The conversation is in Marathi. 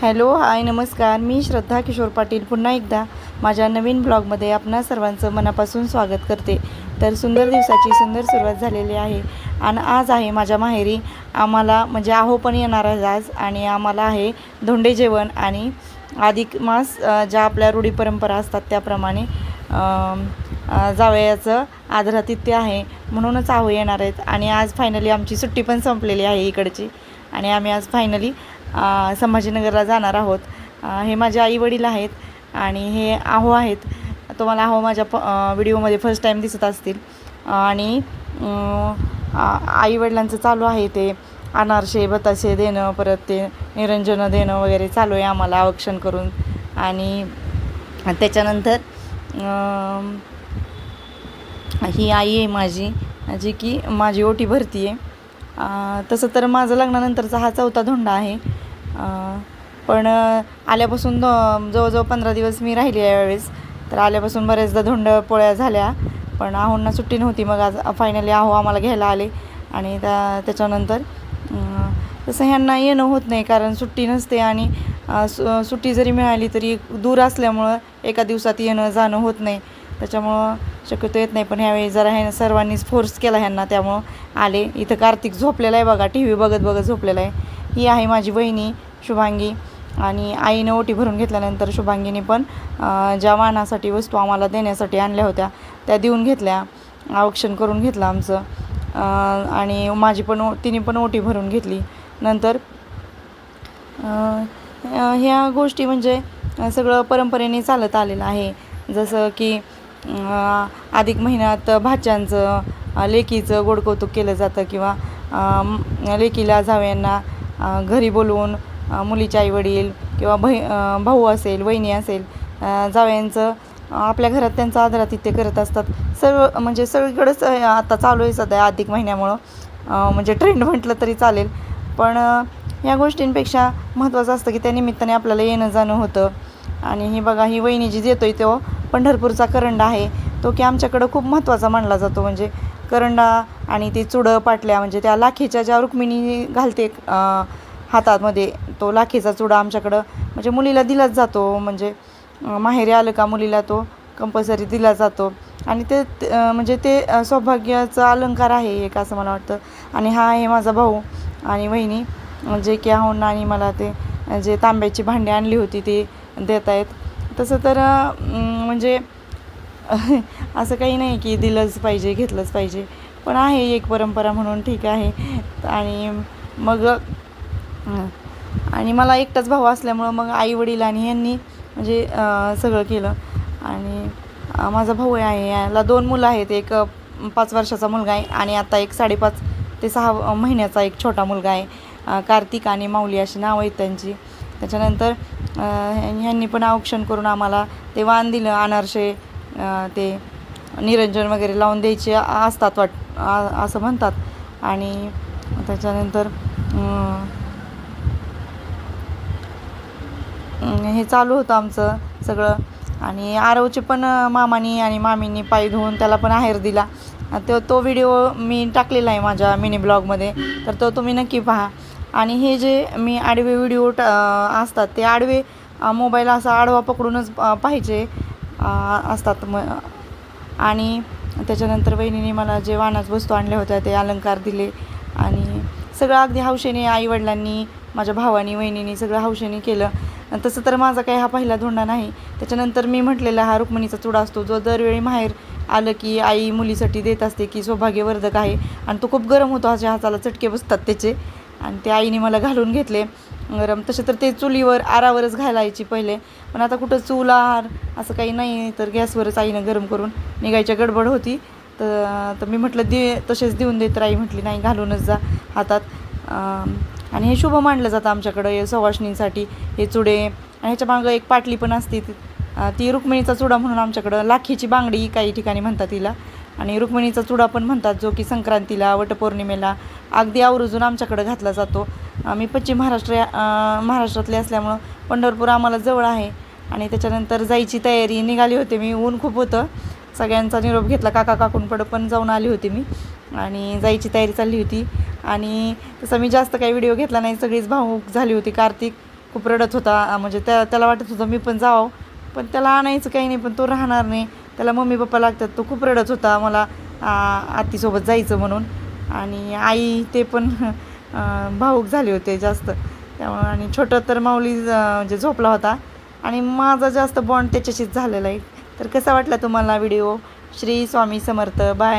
हॅलो, हाय, नमस्कार. मी श्रद्धा किशोर पाटील पुन्हा एकदा माझ्या नवीन ब्लॉगमध्ये आपणा सर्वांचं मनापासून स्वागत करते. तर सुंदर दिवसाची सुंदर सुरुवात झालेली आहे आणि आज आहे माझ्या माहेरी आम्हाला म्हणजे आहो पण येणार आहे आज आणि आम्हाला आहे धोंडे जेवण आणि अधिक मास ज्या आपल्या रूढी परंपरा असतात त्याप्रमाणे जावयाचं आदरातिथ्य आहे म्हणूनच आहो येणार आहेत. आणि आज फायनली आमची सुट्टी पण संपलेली आहे इकडची आणि आम्ही आज फायनली संभाजीनगरला जाणार आहोत. हे माझे आई वडील आहेत आणि हे आहो आहेत. तुम्हाला आहो माझ्या व्हिडिओमध्ये फर्स्ट टाईम दिसत असतील. आणि आई वडिलांचं चालू आहे ते अनारसे बतासे देणं, परत ते निरंजन देणं वगैरे चालू आहे आम्हाला औक्षण करून. आणि त्याच्यानंतर ही आई आहे माझी जी की माझी ओटी भरती आहे. तसं तर माझं लग्नानंतरचा हा चौथा धोंडा आहे. पण आल्यापासून जवळजवळ 15 दिवस मी राहिली यावेळेस. तर आल्यापासून बऱ्याचदा धोंड पोळ्या झाल्या पण आहोंना सुट्टी नव्हती. मग आज फायनली आहो आम्हाला घ्यायला आले आणि त्याच्यानंतर तसं ह्यांना येणं होत नाही कारण सुट्टी नसते आणि सुट्टी जरी मिळाली तरी दूर असल्यामुळं एका दिवसात येणं जाणं होत नाही, त्याच्यामुळं शक्यतो येत नाही. पण ह्यावेळी जरा ह्या सर्वांनीच फोर्स केला ह्यांना, त्यामुळं आले. इथं कार्तिक झोपलेला आहे बघा, TV बघत बघत झोपलेला आहे. ही आहे माझी बहिणी शुभांगी. आणि आईनं ओटी भरून घेतल्यानंतर शुभांगीने पण ज्या वाणासाठी वस्तू आम्हाला देण्यासाठी आणल्या होत्या त्या देऊन घेतल्या, औक्षण करून घेतलं आमचं. आणि माझी पण तिने पण ओटी भरून घेतली. नंतर ह्या गोष्टी म्हणजे सगळं परंपरेने चालत आलेलं आहे. जसं की अधिक महिन्यात भाच्यांचं लेकीचं गोड कौतुक केलं जातं किंवा लेकीला जावयांना घरी बोलवून मुलीचे आईवडील किंवा भाऊ असेल, वहिनी असेल, जावयांचं आपल्या घरात त्यांचं आदरातिथ्य करत असतात. सर्व म्हणजे सगळीकडेच आता चालू आहे सध्या अधिक महिन्यामुळं, म्हणजे ट्रेंड म्हटलं तरी चालेल. पण या गोष्टींपेक्षा महत्त्वाचं असतं की त्या निमित्ताने आपल्याला येणं जाणं होतं. आणि ही बघा, ही वहिनी जी देतोय तो पंढरपूरचा करंडा आहे, तो की आमच्याकडं खूप महत्त्वाचा मानला जातो. म्हणजे करंडा आणि ते चुडं पाटल्या म्हणजे त्या लाखेच्या ज्या रुक्मिणी घालते हातामध्ये, तो लाखेचा चुडा आमच्याकडं म्हणजे मुलीला दिलाच जातो. म्हणजे माहेरी आलं का मुलीला तो कंपल्सरी दिला जातो. आणि ते म्हणजे ते सौभाग्याचा अलंकार आहे एक, असं मला वाटतं. आणि हा आहे माझा भाऊ आणि वहिनी जे की आहोंना आणि मला ते जे तांब्याची भांडी आणली होती ते देत आहेत. तसं तर म्हणजे असं काही नाही की दिलंच पाहिजे घेतलंच पाहिजे, पण आहे एक परंपरा म्हणून ठीक आहे. आणि मला एकटाच भाऊ असल्यामुळं मग आई वडील आणि यांनी म्हणजे सगळं केलं. आणि माझा भाऊ आहे, याला 2 मुलं आहेत. एक 5 वर्षाचा मुलगा आहे आणि आता एक 5.5 ते 6 महिन्याचा एक छोटा मुलगा आहे. कार्तिक आणि माऊली अशी नावं आहेत त्यांची. त्याच्यानंतर ह्यांनी पण औक्षण करून आम्हाला ते वाण दिलं. अनारसे ते निरंजन वगैरे लावून द्यायचे असतात असं म्हणतात. आणि त्याच्यानंतर हे चालू होतं आमचं सगळं. आणि आरवचे पण मामानी आणि मामींनी पाय धुवून त्याला पण आहेर दिला. तो व्हिडिओ मी टाकलेला आहे माझ्या मिनी ब्लॉगमध्ये, तर तो तुम्ही नक्की पहा. आणि हे जे मी आडवे व्हिडिओ असतात ते आडवे मोबाईल असा आडवा पकडूनच पाहिजे असतात. आणि त्याच्यानंतर वहिनीने मला जे वाणाच वस्तू आणल्या होत्या ते अलंकार दिले. आणि सगळं अगदी हौशेने आईवडिलांनी, माझ्या भावानी, वहिनीने सगळं हौशेने केलं. तसं तर माझा काही हा पहिला धोंडा नाही. त्याच्यानंतर मी म्हटलेला हा रुक्मिणीचा चुडा असतो जो दरवेळी माहेर आलं की आई मुलीसाठी देत असते की सौभाग्यवर्धक आहे. आणि तो खूप गरम होतो, अशा हाताला चटके बसतात त्याचे. आणि ते आईने मला घालून घेतले गरम. तसे तर ते चुलीवर आरावरच घालायची पहिले, पण आता कुठं चूल आर असं काही नाही, तर गॅसवरच आईनं गरम करून निघायच्या गडबड होती. तर मी म्हटलं तसेच देऊन दे, तर आई म्हटली नाही, घालूनच जा हातात. आणि हे शुभ मानलं जातं आमच्याकडं सवाष्णींसाठी हे चुडे. आणि ह्याच्या मागं एक पाटली पण असते, ती रुक्मिणीचा चुडा म्हणून आमच्याकडं. लाखीची बांगडी काही ठिकाणी म्हणतात तिला, आणि रुक्मिणीचा चुडा पण म्हणतात, जो की संक्रांतीला, वटपौर्णिमेला अगदी आवर्जून आमच्याकडं घातला जातो. मी पश्चिम महाराष्ट्रातले असल्यामुळं पंढरपूर आम्हाला जवळ आहे. आणि त्याच्यानंतर जायची तयारी निघाली होते मी. ऊन खूप होतं. सगळ्यांचा निरोप घेतला, काका काकूंकडं पण जाऊन आली होती मी आणि जायची तयारी चालली होती. आणि तसं मी जास्त काही व्हिडिओ घेतला नाही, सगळीच भावूक झाली होती. कार्तिक खूप रडत होता. म्हणजे त्याला वाटत होतं मी पण जावं, पण त्याला आणायचं काही नाही, पण तो राहणार नाही, त्याला मम्मी पप्पा लागतात. तो खूप रडत होता मला आत्तीसोबत जायचं म्हणून. आणि आई ते पण भावूक झाले होते जास्त त्यामुळे. आणि छोटं तर माऊली म्हणजे झोपला होता आणि माझा जास्त बॉन्ड त्याच्याशीच झालेला आहे. तर कसा वाटला तुम्हाला व्हिडिओ? श्री स्वामी समर्थ. बाय.